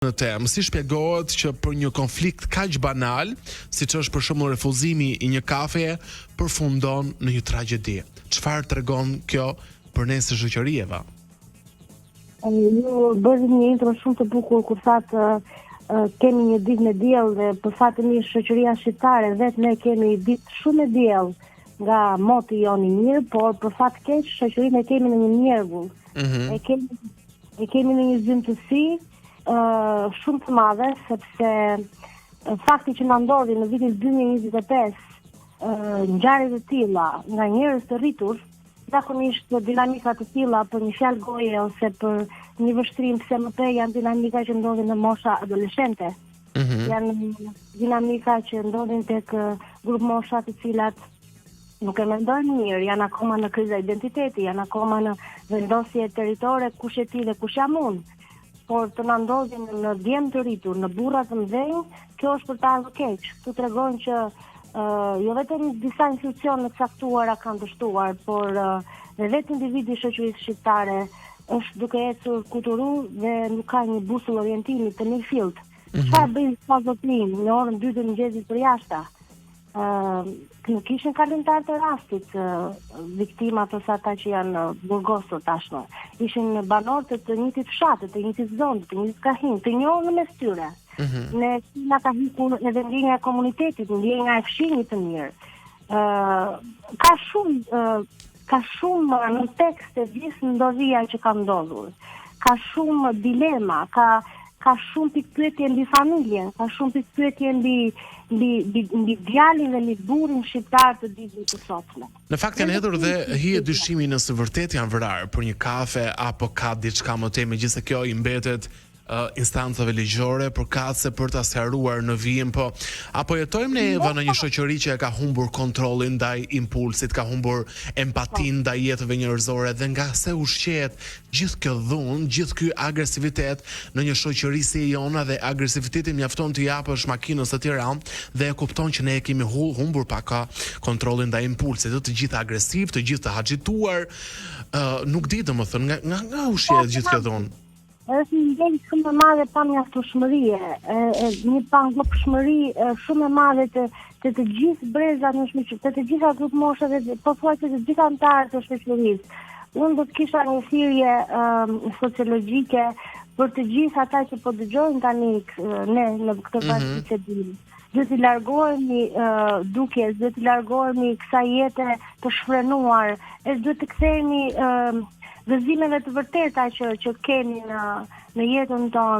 Në temë, si shpjegohet që për një konflikt kaq banal, siç është për shembull refuzimi i një kafeje, përfundon në një tragjedi. Çfarë tregon kjo për ne si shoqëri, Eva? Ju bëri një intro shumë të bukur kur thatë kemi një ditë me diell dhe përfatëmisht shoqëria shqiptare vetë ne kemi një ditë shumë me diell nga moti jon i mirë, por për fat keq shoqërinë e kemi në një mjergull. E kemi në një zymtësi shumë të madhe, sepse fakti që na ndodhi në vitin 2025 ngjarje të tilla nga njerëz të rritur, zakonisht dinamika të tilla për një fjalë goje ose për një vështrim pse më tej janë dinamika që ndodhin në mosha adoleshente. Janë dinamika që ndodhin tek grup mosha të cilat nuk e mendojnë mirë, janë akoma në kriza identiteti, janë akoma në vendosje territore, kush e ti dhe kush jam unë. Por të na ndodhin në djem të rritur, në burra të mëdhenj, kjo është për të ardhur keq. Këtu tregon që jo vetëm disa institucione të caktuara kanë dështuar, por dhe vetë individi i shoqërisë shqiptare është duke ecur kuturu dhe nuk ka një busull orientimi të një filt. Çfarë bëjnë pa zotrin në orën 2 të mëngjesit për jashta? Nuk ishin kalimtar të rastit viktimat ose ata që janë burgosur tashmë. Ishin banorë të njëjtit fshatit, të njëjtit zonë, të njëjtit krahin, të njohur mes tyre. Ne na ka hikur edhe ndjenja e komunitetit, ndjenja e fshinjit të mirë. Ka shumë në tekst e gjithë ndodhia që ka ndodhur. Ka shumë dilema, ka shumë pikpyetje mbi familjen, ka shumë pikpyetje mbi djalin dhe mbi burrin shqiptar të ditës së sotme. Në fakt janë hedhur dhe hije dyshimi nëse vërtet janë vrarë për një kafe apo ka diçka më tej, megjithëse kjo i mbetet instancave ligjore përkatëse për ta sqaruar në vijim, po apo jetojmë ne, Eva, në një shoqëri që e ka humbur kontrollin ndaj impulsit, ka humbur empatinë ndaj jetëve njerëzore dhe nga se ushqehet gjithë kjo dhunë, gjithë ky agresivitet në një shoqëri si e jona, dhe agresiviteti mjafton të japësh makinës të Tiranë dhe e kupton që ne e kemi humbur pak kontrollin ndaj impulsit, të gjithë agresiv, të gjithë të haxhituar, nuk di domethënë nga ushqehet gjithë kjo dhunë. Është një ndjenjë shumë e madhe pa mjaftueshmërie, një pangopshmëri shumë e madhe të gjithë brezat në shoqëri, të gjitha grup moshave, pothuajse të gjitha anëtarët e shoqërisë. Unë do të kisha një thirrje sociologjike për të gjithë ata që po dëgjojnë tani ne në këtë bashkë që dim. Duhet të largohemi dukjes, duhet të largohemi kësaj jete të shfrenuar, duhet të kthehemi gëzimeve të vërteta që kemi në jetën tonë.